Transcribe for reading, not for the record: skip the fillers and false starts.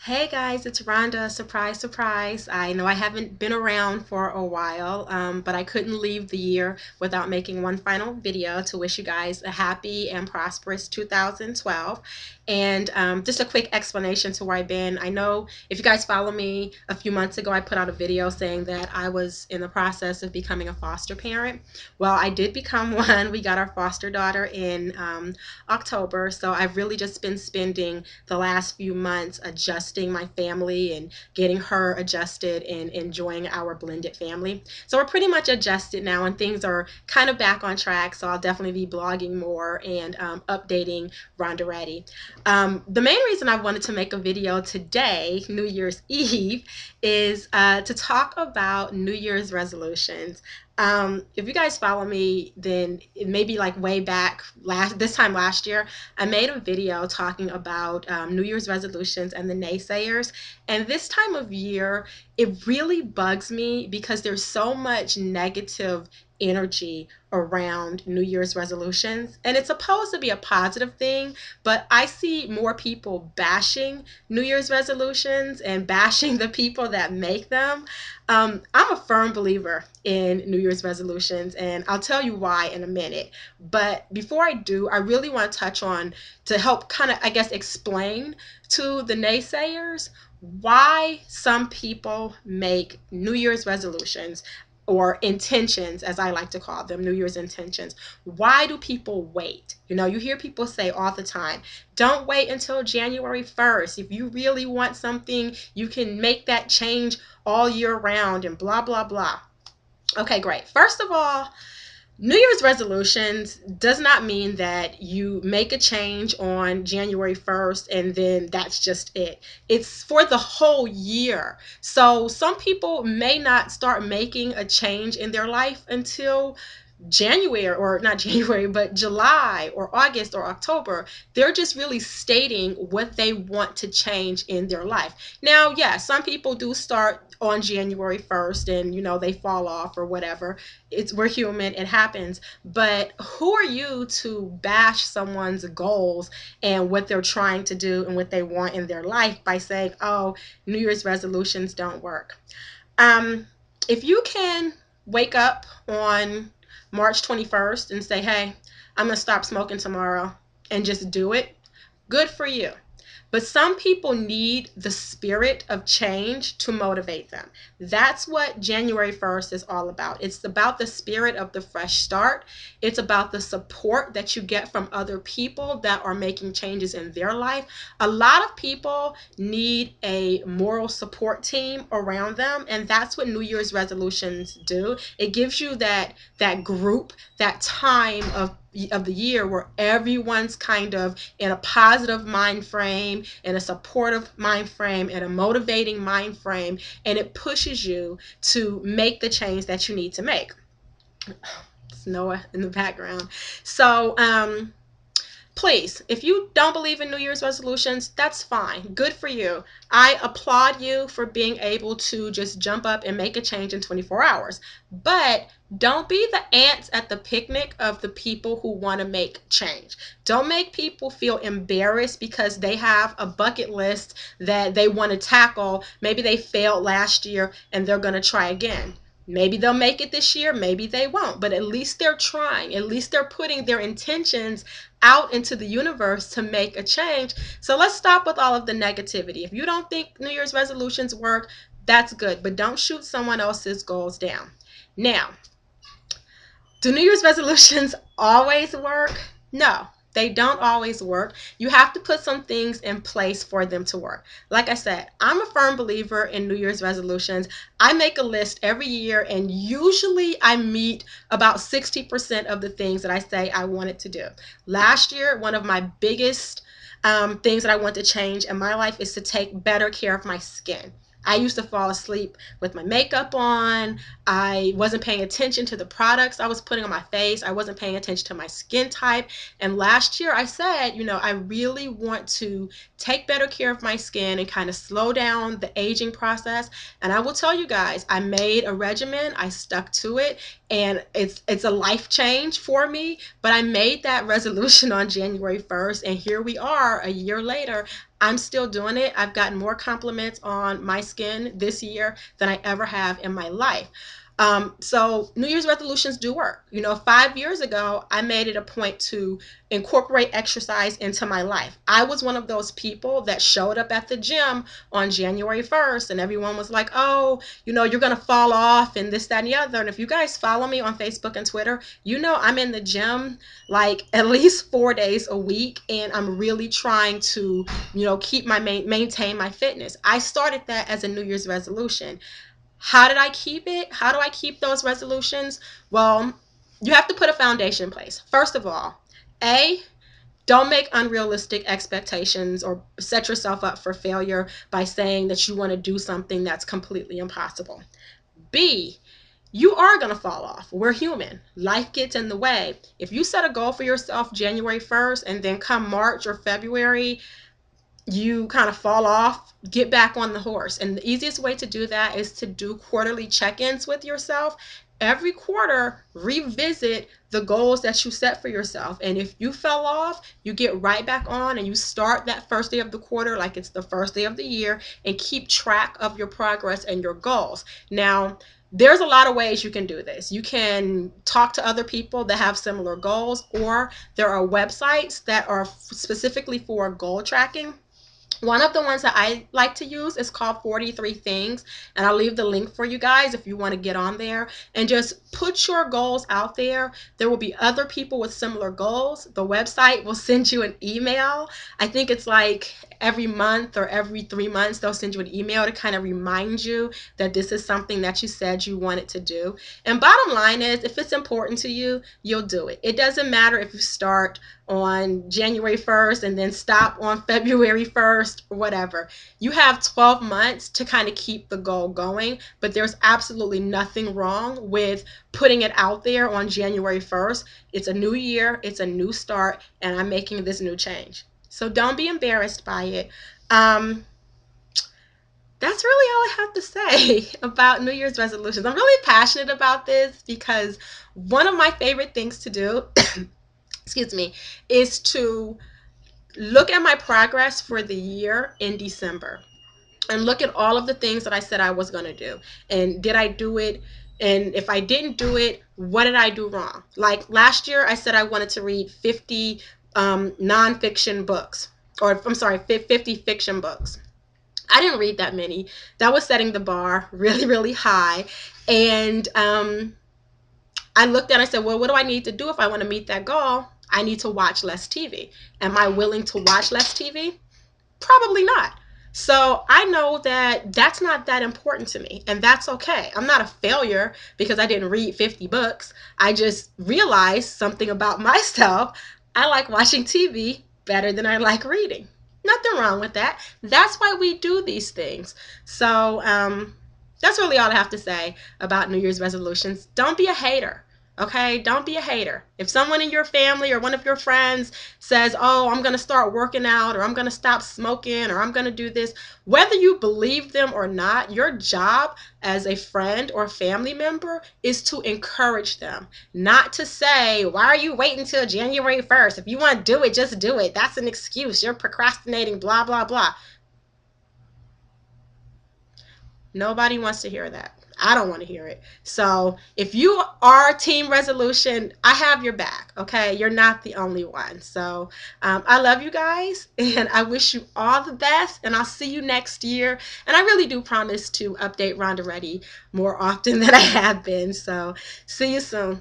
Hey guys, it's Rhonda. Surprise, surprise. I know I haven't been around for a while, but I couldn't leave the year without making one final video to wish you guys a happy and prosperous 2012. And just a quick explanation to where I've been. I know if you guys follow me, a few months ago I put out a video saying that I was in the process of becoming a foster parent. Well, I did become one. We got our foster daughter in October, so I've really just been spending the last few months adjusting my family and getting her adjusted and enjoying our blended family. So we're pretty much adjusted now and things are kind of back on track. So I'll definitely be blogging more and updating Rhonda Reddy. The main reason I wanted to make a video today, New Year's Eve, is to talk about New Year's resolutions. If you guys follow me, then it may be like way back this time last year, I made a video talking about New Year's resolutions and the naysayers. And this time of year, it really bugs me because there's so much negative energy around New Year's resolutions. And it's supposed to be a positive thing, but I see more people bashing New Year's resolutions and bashing the people that make them. I'm a firm believer in New Year's resolutions, and I'll tell you why in a minute. But before I do, I really want to touch on to help kind of, I guess, explain to the naysayers why some people make New Year's resolutions or intentions, as I like to call them, New Year's intentions. Why do people wait? You know, you hear people say all the time, don't wait until January 1st. If you really want something, you can make that change all year round and blah, blah, blah. Okay, great. First of all, New Year's resolutions does not mean that you make a change on January 1st and then that's just it. It's for the whole year. So some people may not start making a change in their life until January, or not January, but July or August or October. They're just really stating what they want to change in their life. Now, yeah, some people do start on January 1st and they fall off or whatever. We're human, it happens. But who are you to bash someone's goals and what they're trying to do and what they want in their life by saying, "Oh, New Year's resolutions don't work." Um, if you can wake up on March 21st and say, "Hey, I'm going to stop smoking tomorrow," and just do it, good for you. But some people need the spirit of change to motivate them. That's what January 1st is all about. It's about the spirit of the fresh start. It's about the support that you get from other people that are making changes in their life. A lot of people need a moral support team around them, and that's what New Year's resolutions do. It gives you that group, that time of the year where everyone's kind of in a positive mind frame, in a supportive mind frame, in a motivating mind frame, and it pushes you to make the change that you need to make. It's Noah in the background. So, please, if you don't believe in New Year's resolutions, that's fine. Good for you. I applaud you for being able to just jump up and make a change in 24 hours. But don't be the ants at the picnic of the people who want to make change. Don't make people feel embarrassed because they have a bucket list that they want to tackle. Maybe they failed last year and they're going to try again. Maybe they'll make it this year, maybe they won't, but at least they're trying. At least they're putting their intentions out into the universe to make a change. So let's stop with all of the negativity. If you don't think New Year's resolutions work, that's good, but don't shoot someone else's goals down. Now, do New Year's resolutions always work? No, they don't always work. You have to put some things in place for them to work. Like I said, I'm a firm believer in New Year's resolutions. I make a list every year, and usually I meet about 60% of the things that I say I wanted to do. Last year, one of my biggest things that I want to change in my life is to take better care of my skin. I used to fall asleep with my makeup on. I wasn't paying attention to the products I was putting on my face. I wasn't paying attention to my skin type. And last year I said, I really want to take better care of my skin and kind of slow down the aging process. And I will tell you guys, I made a regimen. I stuck to it. and it's a life change for me. But I made that resolution on January 1st, and here we are a year later. I'm still doing it. I've gotten more compliments on my skin this year than I ever have in my life. So New Year's resolutions do work. 5 years ago, I made it a point to incorporate exercise into my life. I was one of those people that showed up at the gym on January 1st, and everyone was like, oh, you're going to fall off and this, that, and the other. And if you guys follow me on Facebook and Twitter, I'm in the gym like at least 4 days a week, and I'm really trying to, keep maintain my fitness. I started that as a New Year's resolution. How did I keep it? How do I keep those resolutions? Well, you have to put a foundation in place. First of all, A, don't make unrealistic expectations or set yourself up for failure by saying that you want to do something that's completely impossible. B, you are going to fall off. We're human. Life gets in the way. If you set a goal for yourself January 1st and then come March or February, you kind of fall off, get back on the horse. And the easiest way to do that is to do quarterly check-ins with yourself. Every quarter, revisit the goals that you set for yourself. And if you fell off, you get right back on and you start that first day of the quarter like it's the first day of the year, and keep track of your progress and your goals. Now, there's a lot of ways you can do this. You can talk to other people that have similar goals, or there are websites that are specifically for goal tracking. One of the ones that I like to use is called 43 Things, and I'll leave the link for you guys if you want to get on there and just put your goals out there. There will be other people with similar goals. The website will send you an email. I think it's like every month or every 3 months they'll send you an email to kind of remind you that this is something that you said you wanted to do. And bottom line is, if it's important to you, you'll do it. It doesn't matter if you start on January 1st and then stop on February 1st or whatever. You have 12 months to kind of keep the goal going, but there's absolutely nothing wrong with putting it out there on January 1st. It's a new year, it's a new start, and I'm making this new change. So don't be embarrassed by it. That's really all I have to say about New Year's resolutions. I'm really passionate about this because one of my favorite things to do excuse me, is to look at my progress for the year in December and look at all of the things that I said I was going to do. And did I do it? And if I didn't do it, what did I do wrong? Like last year, I said I wanted to read 50 nonfiction books, or I'm sorry, 50 fiction books. I didn't read that many. That was setting the bar really, really high. And I looked at it and I said, well, what do I need to do if I want to meet that goal? I need to watch less TV. Am I willing to watch less TV? Probably not. So I know that that's not that important to me, and that's okay. I'm not a failure because I didn't read 50 books. I just realized something about myself. I like watching TV better than I like reading. Nothing wrong with that. That's why we do these things. So that's really all I have to say about New Year's resolutions. Don't be a hater. Okay, don't be a hater. If someone in your family or one of your friends says, oh, I'm going to start working out, or I'm going to stop smoking, or I'm going to do this, whether you believe them or not, your job as a friend or family member is to encourage them, not to say, why are you waiting until January 1st? If you want to do it, just do it. That's an excuse. You're procrastinating, blah, blah, blah. Nobody wants to hear that. I don't want to hear it. So if you are team resolution, I have your back. Okay, you're not the only one. So I love you guys, and I wish you all the best. And I'll see you next year. And I really do promise to update Rhonda Reddy more often than I have been. So see you soon.